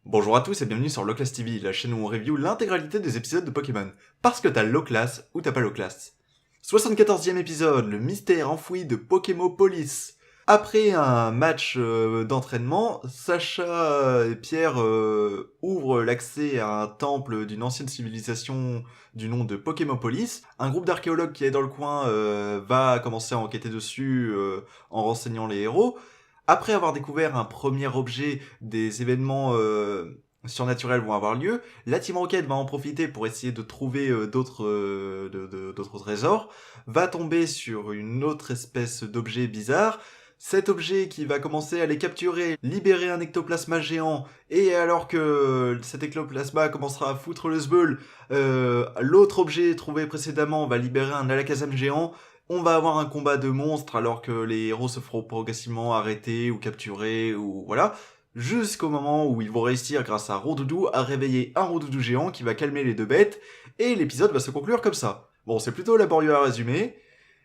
Bonjour à tous et bienvenue sur Low Class TV, la chaîne où on review l'intégralité des épisodes de Pokémon. Parce que t'as Low Class ou t'as pas Low Class. 74e épisode, le mystère enfoui de Pokémopolis. Après un match d'entraînement, Sacha et Pierre ouvrent l'accès à un temple d'une ancienne civilisation du nom de Pokémopolis. Un groupe d'archéologues qui est dans le coin va commencer à enquêter dessus en renseignant les héros. Après avoir découvert un premier objet, des événements surnaturels vont avoir lieu. La Team Rocket va en profiter pour essayer de trouver d'autres trésors. Va tomber sur une autre espèce d'objet bizarre. Cet objet qui va commencer à les capturer, libérer un ectoplasma géant, et alors que cet ectoplasma commencera à foutre le sbeul, l'autre objet trouvé précédemment va libérer un alakazam géant. On va avoir un combat de monstres alors que les héros se feront progressivement arrêter ou capturer ou voilà. Jusqu'au moment où ils vont réussir grâce à Rondoudou à réveiller un Rondoudou géant qui va calmer les deux bêtes et l'épisode va se conclure comme ça. Bon, c'est plutôt laborieux à résumer.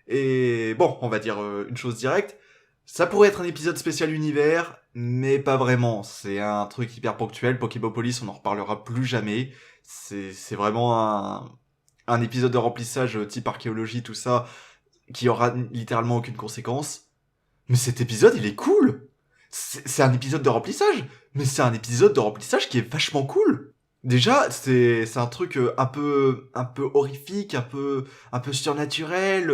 Et bon, on va dire une chose directe. Ça pourrait être un épisode spécial univers, mais pas vraiment. C'est un truc hyper ponctuel. Pokémopolis, on en reparlera plus jamais. C'est vraiment un épisode de remplissage type archéologie, tout ça, qui aura littéralement aucune conséquence. Mais cet épisode, il est cool. C'est un épisode de remplissage, mais c'est un épisode de remplissage qui est vachement cool. Déjà, c'est un truc un peu horrifique, un peu surnaturel.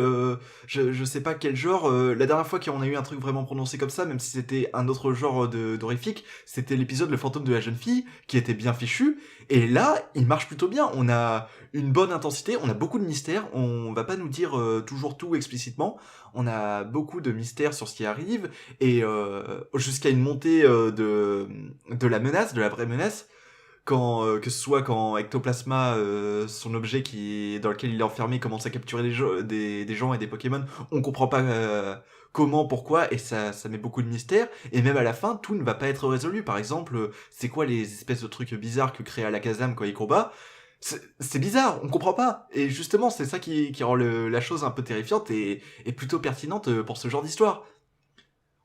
Je sais pas quel genre. La dernière fois qu'on a eu un truc vraiment prononcé comme ça, même si c'était un autre genre d'horrifique, c'était l'épisode Le fantôme de la jeune fille qui était bien fichu. Et là, il marche plutôt bien. On a une bonne intensité, on a beaucoup de mystères. On va pas nous dire toujours tout explicitement. On a beaucoup de mystères sur ce qui arrive et jusqu'à une montée de la menace, de la vraie menace. Quand que ce soit quand Ectoplasma, son objet dans lequel il est enfermé, commence à capturer des gens et des Pokémon, on comprend pas comment, pourquoi, et ça met beaucoup de mystère. Et même à la fin, tout ne va pas être résolu. Par exemple, c'est quoi les espèces de trucs bizarres que crée Alakazam quand il combat? C'est bizarre, on comprend pas. Et justement, c'est ça qui rend la chose un peu terrifiante et plutôt pertinente pour ce genre d'histoire.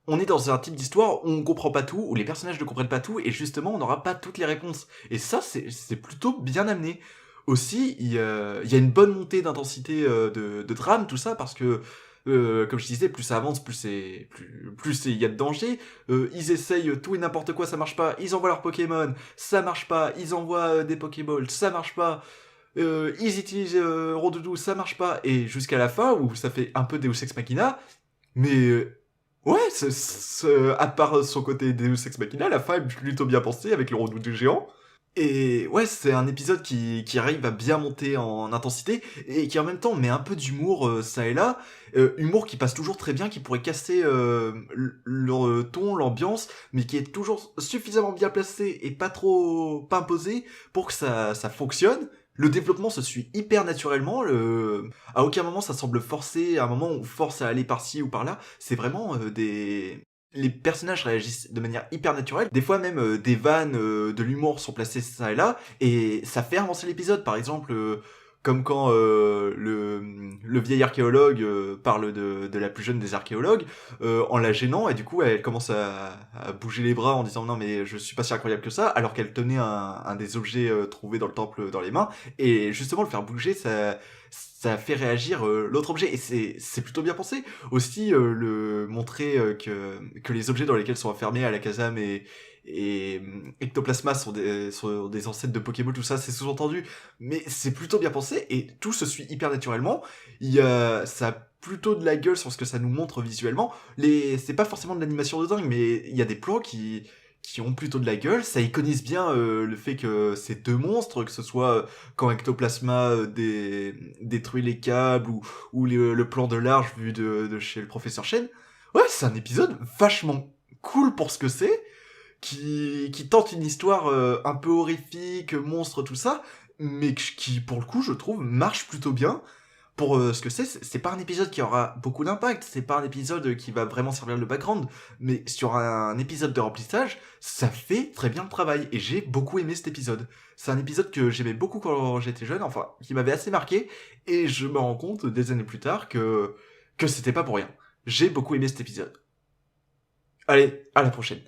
On est dans un type d'histoire où on comprend pas tout, où les personnages ne comprennent pas tout, et justement, on n'aura pas toutes les réponses. Et ça, c'est plutôt bien amené. Aussi, il y a une bonne montée d'intensité de drame, tout ça, parce que, comme je disais, plus ça avance, plus il y a de danger. Ils essayent tout et n'importe quoi, ça marche pas. Ils envoient leurs Pokémon, ça marche pas. Ils envoient des Pokéballs, ça marche pas. Ils utilisent Rondoudou, ça marche pas. Et jusqu'à la fin, où ça fait un peu Deus Ex Machina, mais ouais, à part son côté Deus Ex Machina, la fin est plutôt bien pensée avec le Rondoudou géant. Et ouais, c'est un épisode qui arrive à bien monter en intensité et qui en même temps met un peu d'humour ça et là. Humour qui passe toujours très bien, qui pourrait casser le ton, l'ambiance, mais qui est toujours suffisamment bien placé et pas imposé pour que ça fonctionne. Le développement se suit hyper naturellement, à aucun moment ça semble forcé, à un moment on force à aller par-ci ou par-là. C'est vraiment les personnages réagissent de manière hyper naturelle. Des fois même des vannes, de l'humour sont placés ça et là, et ça fait avancer l'épisode. Par exemple, comme quand le vieil archéologue parle de la plus jeune des archéologues, en la gênant, et du coup elle commence à bouger les bras en disant non mais je suis pas si incroyable que ça, alors qu'elle tenait un des objets trouvés dans le temple dans les mains, et justement le faire bouger, ça fait réagir l'autre objet, et c'est plutôt bien pensé. Aussi, le montrer que les objets dans lesquels sont enfermés Alakazam et Ectoplasma sont des ancêtres de Pokémon, tout ça, c'est sous-entendu, mais c'est plutôt bien pensé, et tout se suit hyper naturellement. Ça a plutôt de la gueule sur ce que ça nous montre visuellement. C'est pas forcément de l'animation de dingue, mais il y a des plans qui ont plutôt de la gueule. Ça iconise bien le fait que c'est deux monstres, que ce soit quand Ectoplasma détruit les câbles ou le plan de l'arche vu de chez le professeur Chen. Ouais, c'est un épisode vachement cool pour ce que c'est, qui tente une histoire un peu horrifique, monstre, tout ça, mais qui, pour le coup, je trouve, marche plutôt bien. Pour ce que c'est pas un épisode qui aura beaucoup d'impact, c'est pas un épisode qui va vraiment servir le background, mais sur un épisode de remplissage, ça fait très bien le travail, et j'ai beaucoup aimé cet épisode. C'est un épisode que j'aimais beaucoup quand j'étais jeune, enfin, qui m'avait assez marqué, et je me rends compte des années plus tard que c'était pas pour rien. J'ai beaucoup aimé cet épisode. Allez, à la prochaine.